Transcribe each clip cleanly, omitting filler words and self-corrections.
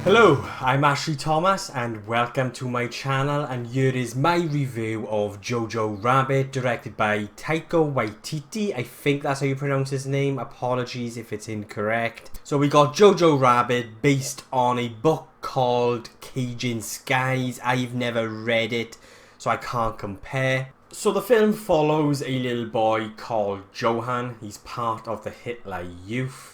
Hello, I'm Ashley Thomas and welcome to my channel, and here is my review of JoJo Rabbit, directed by Taika Waititi. I think that's how you pronounce his name. Apologies if it's incorrect. So we got JoJo Rabbit based on a book called Cajun Skies. I've never read it, so I can't compare. So the film follows a little boy called Johan. He's part of the Hitler Youth.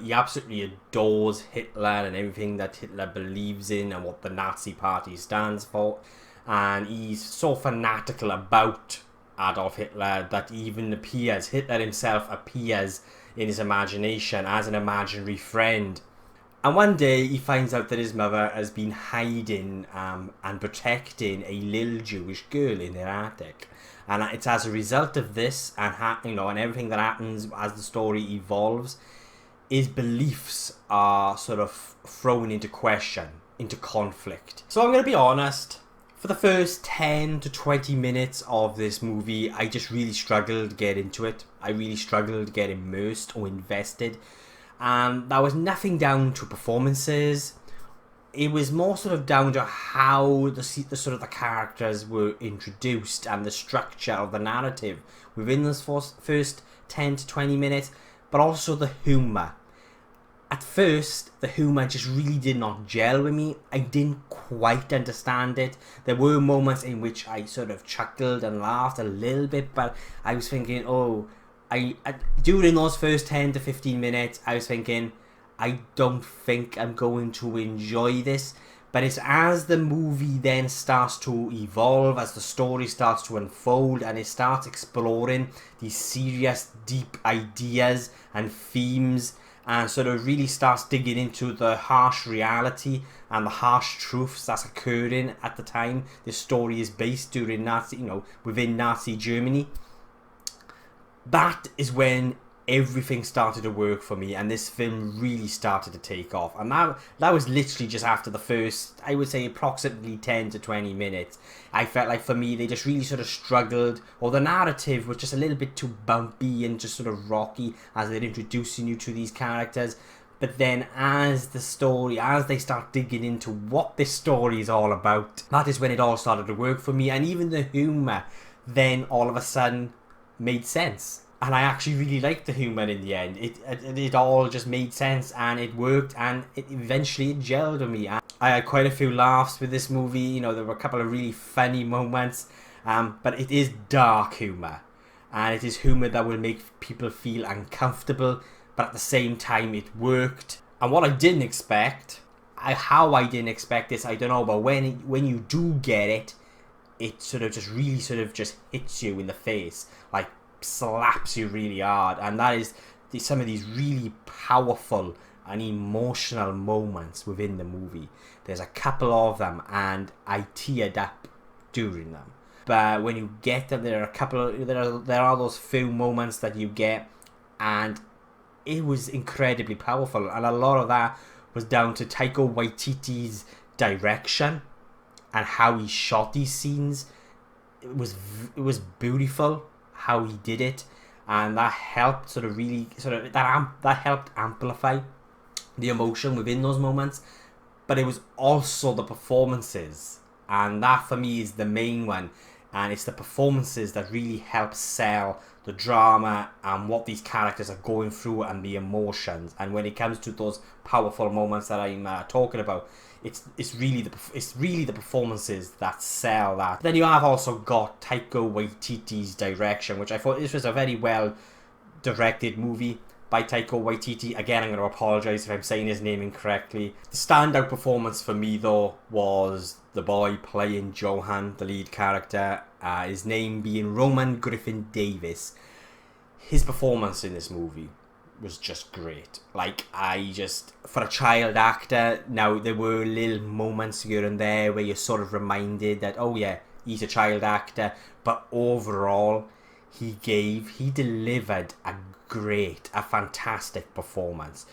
He absolutely adores Hitler and everything that Hitler believes in and what the Nazi Party stands for. And he's so fanatical about Adolf Hitler that Hitler himself appears in his imagination as an imaginary friend. And one day he finds out that his mother has been hiding and protecting a little Jewish girl in her attic. And it's as a result of this and everything that happens as the story evolves, his beliefs are sort of thrown into question, into conflict. So I'm going to be honest, for the first 10 to 20 minutes of this movie, I just really struggled to get into it. I really struggled to get immersed or invested. That was nothing down to performances. It was more sort of down to how the characters were introduced and the structure of the narrative within those first 10 to 20 minutes. But also the humour. At first, the humour just really did not gel with me. I didn't quite understand it. There were moments in which I sort of chuckled and laughed a little bit, but I was thinking, during those first 10 to 15 minutes, I was thinking, I don't think I'm going to enjoy this. But it's as the movie then starts to evolve, as the story starts to unfold, and it starts exploring these serious, deep ideas and themes, and sort of really starts digging into the harsh reality and the harsh truths that's occurring at the time this story is based during within Nazi Germany. That is when everything started to work for me, and this film really started to take off. And that was literally just after the first, I would say, approximately 10 to 20 minutes. I felt like for me they just really sort of struggled, or the narrative was just a little bit too bumpy and just sort of rocky as they're introducing you to these characters. But then as they start digging into what this story is all about, that is when it all started to work for me. And even the humour then all of a sudden made sense. And I actually really liked the humour in the end. It all just made sense and it worked, and eventually it gelled with me. I had quite a few laughs with this movie. There were a couple of really funny moments. But it is dark humour. And it is humour that will make people feel uncomfortable. But at the same time it worked. And what I didn't expect, how I didn't expect this, I don't know. But when you do get it, it sort of just really sort of just hits you in the face. Like, slaps you really hard, and that is some of these really powerful and emotional moments within the movie. There's a couple of them and I teared up during them, but when you get them, there are those few moments that you get, and it was incredibly powerful. And a lot of that was down to Taika Waititi's direction and how he shot these scenes. It was beautiful how he did it, and that helped that helped amplify the emotion within those moments. But it was also the performances, and that for me is the main one. And it's the performances that really help sell the drama and what these characters are going through and the emotions. And when it comes to those powerful moments that I'm talking about, it's really the performances that sell that. Then you have also got Taika Waititi's direction, which I thought this was a very well directed movie by Taika Waititi. Again, I'm going to apologise if I'm saying his name incorrectly. The standout performance for me though was the boy playing Johan, the lead character, his name being Roman Griffin Davis. His performance in this movie was just great. Like, for a child actor, now there were little moments here and there where you're sort of reminded that, oh yeah, he's a child actor, but overall he delivered a fantastic performance.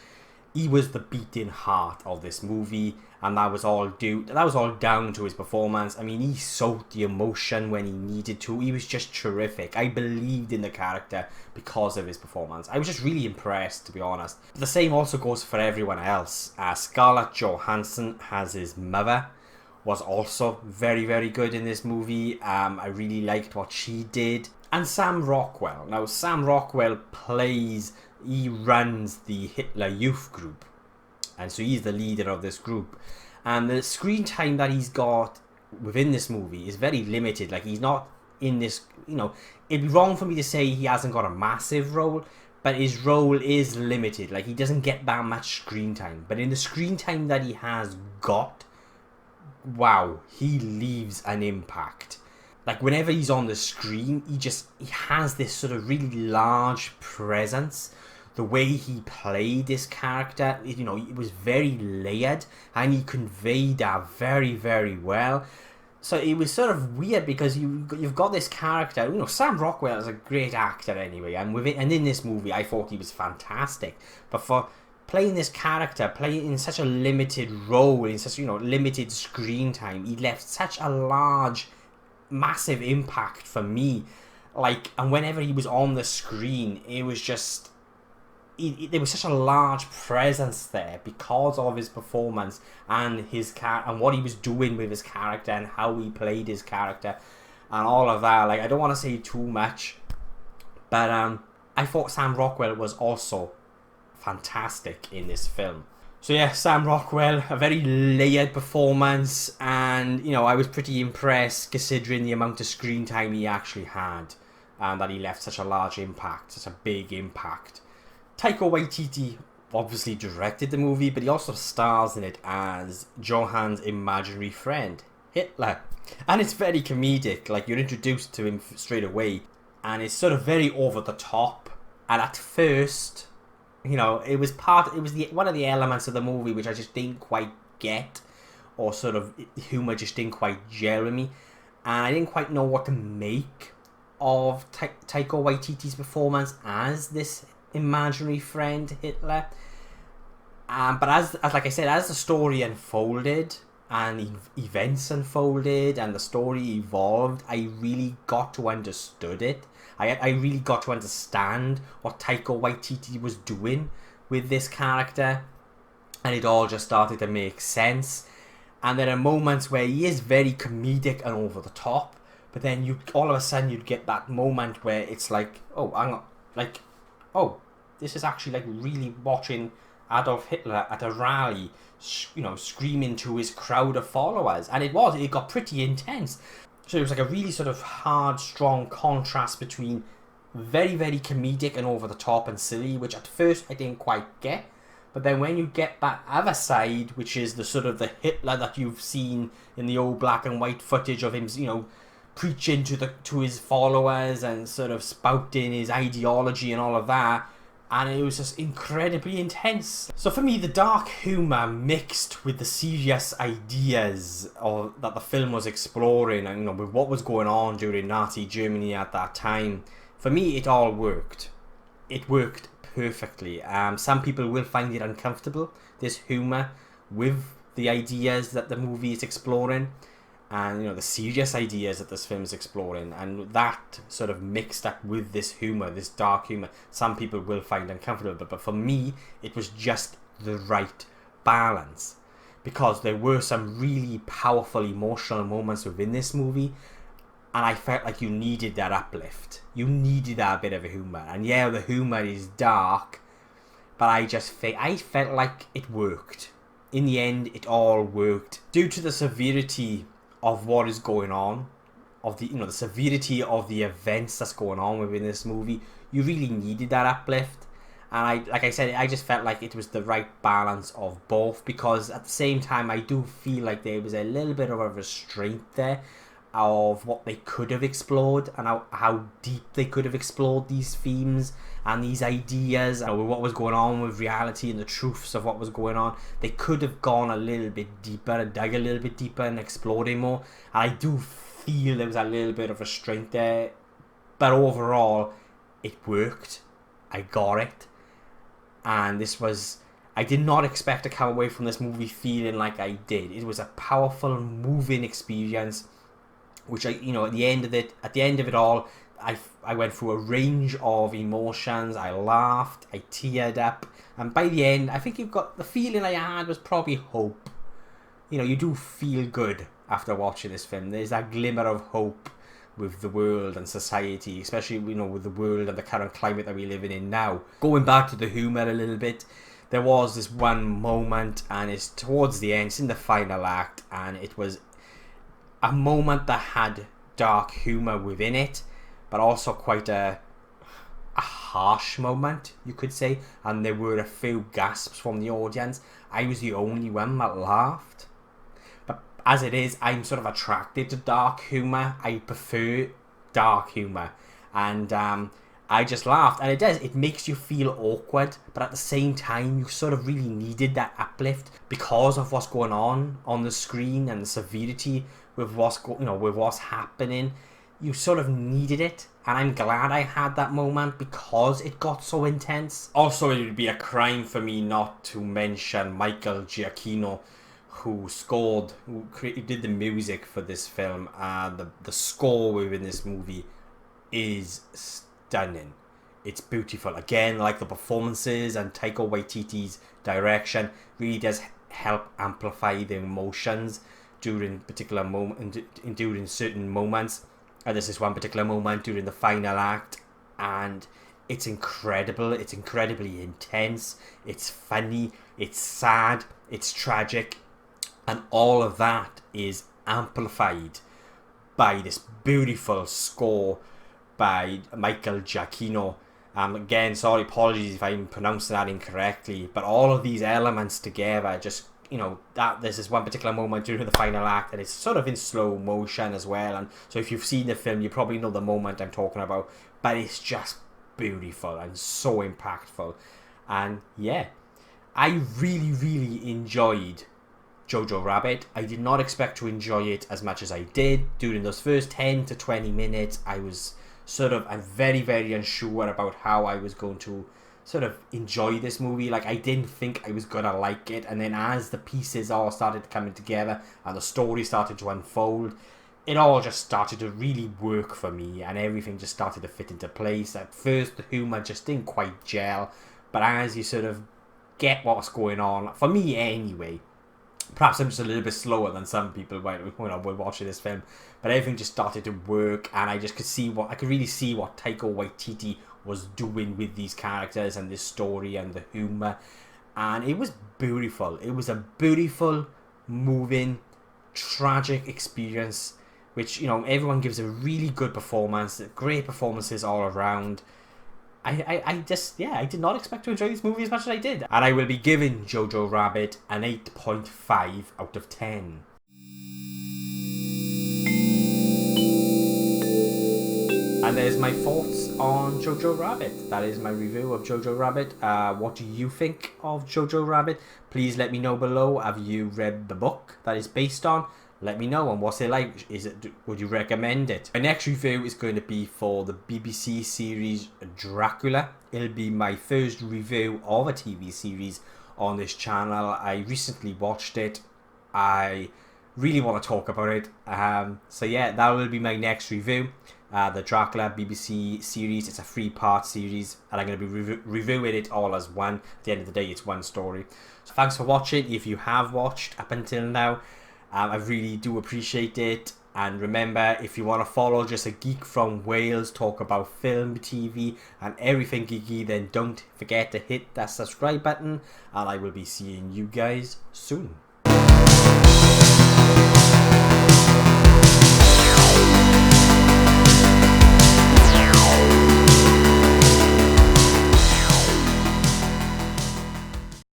He was the beating heart of this movie, and that was all down to his performance. I mean, he soaked the emotion when he needed to. He was just terrific. I believed in the character because of his performance. I was just really impressed, to be honest. But the same also goes for everyone else. Scarlett Johansson as his mother was also very, very good in this movie. I really liked what she did. And Sam Rockwell. Now, Sam Rockwell he runs the Hitler Youth Group. And so he's the leader of this group. And the screen time that he's got within this movie is very limited. Like, he's not in this, it'd be wrong for me to say he hasn't got a massive role, but his role is limited. Like, he doesn't get that much screen time. But in the screen time that he has got, wow, he leaves an impact. Like, whenever he's on the screen, he has this sort of really large presence. The way he played this character, it was very layered, and he conveyed that very, very well. So it was sort of weird because you've got this character. Sam Rockwell is a great actor anyway, and in this movie, I thought he was fantastic. But for playing this character, playing in such a limited role, in such limited screen time, he left such a large, massive impact for me. Like, and whenever he was on the screen, it was just. There was such a large presence there because of his performance and and what he was doing with his character and how he played his character and all of that. Like, I don't want to say too much, but I thought Sam Rockwell was also fantastic in this film. So yeah, Sam Rockwell, a very layered performance, and I was pretty impressed considering the amount of screen time he actually had, and that he left such a large impact, such a big impact. Taika Waititi obviously directed the movie, but he also stars in it as Johan's imaginary friend, Hitler. And it's very comedic, like, you're introduced to him straight away, and it's sort of very over the top. And at first, it was one of the elements of the movie which I just didn't quite get, or sort of humour just didn't quite gel with me, and I didn't quite know what to make of Taika Waititi's performance as this imaginary friend Hitler. But as like I said, as the story unfolded and events unfolded and the story evolved, I really got to understood it. I really got to understand what Taika Waititi was doing with this character, and it all just started to make sense. And there are moments where he is very comedic and over the top, but then all of a sudden you'd get that moment where it's like, oh, hang on, like, oh, this is actually like really watching Adolf Hitler at a rally, screaming to his crowd of followers. And it got pretty intense. So it was like a really sort of hard, strong contrast between very, very comedic and over the top and silly, which at first I didn't quite get. But then when you get that other side, which is the sort of the Hitler that you've seen in the old black and white footage of him, preaching to his followers and sort of spouting his ideology and all of that, and it was just incredibly intense. So for me, the dark humour mixed with the serious ideas that the film was exploring, and with what was going on during Nazi Germany at that time, for me it all worked. It worked perfectly. Some people will find it uncomfortable, this humour with the ideas that the movie is exploring, and the serious ideas that this film is exploring, and that sort of mixed up with this humour, this dark humour, some people will find uncomfortable. But for me, it was just the right balance, because there were some really powerful emotional moments within this movie, and I felt like you needed that uplift. You needed that bit of a humour. And yeah, the humour is dark, but I felt like it worked. In the end, it all worked. Due to the severity of what is going on, of the the severity of the events that's going on within this movie, you really needed that uplift. And like I said, I just felt like it was the right balance of both, because at the same time I do feel like there was a little bit of a restraint there of what they could have explored, and how deep they could have explored these themes and these ideas, and what was going on with reality and the truths of what was going on. They could have gone a little bit deeper and dug a little bit deeper and explored it more, and I do feel there was a little bit of restraint there, but overall it worked. I got it, and this was I did not expect to come away from this movie feeling like I did. It was a powerful, moving experience, which at the end of it all, I went through a range of emotions. I laughed, I teared up, and by the end, I think the feeling I had was probably hope. You do feel good after watching this film. There's that glimmer of hope with the world and society, especially with the world and the current climate that we're living in now. Going back to the humour a little bit, there was this one moment, and it's towards the end, it's in the final act, and it was a moment that had dark humour within it, but also quite a harsh moment, you could say, and there were a few gasps from the audience. I was the only one that laughed. But as it is, I'm sort of attracted to dark humour. I prefer dark humour, and I just laughed, and it makes you feel awkward, but at the same time you sort of really needed that uplift because of what's going on the screen and the severity with what's happening. You sort of needed it, and I'm glad I had that moment because it got so intense. Also, it would be a crime for me not to mention Michael Giacchino, who did the music for this film, and the score within this movie is stunning. It's beautiful. Again, like the performances and Taika Waititi's direction really does help amplify the emotions during certain moments. And this is one particular moment during the final act, and it's incredible. It's incredibly intense. It's funny. It's sad. It's tragic. And all of that is amplified by this beautiful score by Michael Giacchino. Again, sorry, apologies if I'm pronouncing that incorrectly, but all of these elements together just, there's this one particular moment during the final act, and it's sort of in slow motion as well, and so if you've seen the film, you probably know the moment I'm talking about, but it's just beautiful and so impactful. And yeah, I really, really enjoyed JoJo Rabbit. I did not expect to enjoy it as much as I did. During those first 10 to 20 minutes, I'm very, very unsure about how I was going to sort of enjoy this movie. Like, I didn't think I was gonna like it, and then as the pieces all started coming together and the story started to unfold, it all just started to really work for me, and everything just started to fit into place. At first, the humour just didn't quite gel, but as you sort of get what's going on, for me anyway, perhaps I'm just a little bit slower than some people when we're watching this film, but everything just started to work, and I just could really see what Taika Waititi was doing with these characters and this story and the humour, and it was beautiful. It was a beautiful, moving, tragic experience, which everyone gives a really good performance, great performances all around. I did not expect to enjoy this movie as much as I did. And I will be giving JoJo Rabbit an 8.5 out of 10. And there's my thoughts on JoJo Rabbit. That is my review of JoJo Rabbit. What do you think of JoJo Rabbit? Please let me know below. Have you read the book that is based on? Let me know, and what's it like? Would you recommend it? My next review is going to be for the BBC series Dracula. It'll be my first review of a TV series on this channel. I recently watched it. I really want to talk about it. So yeah, that will be my next review. The Dracula BBC series. It's a 3-part series, and I'm going to be reviewing it all as one. At the end of the day, it's one story. So thanks for watching. If you have watched up until now, I really do appreciate it. And remember, if you want to follow just a geek from Wales talk about film, TV and everything geeky, then don't forget to hit that subscribe button, and I will be seeing you guys soon.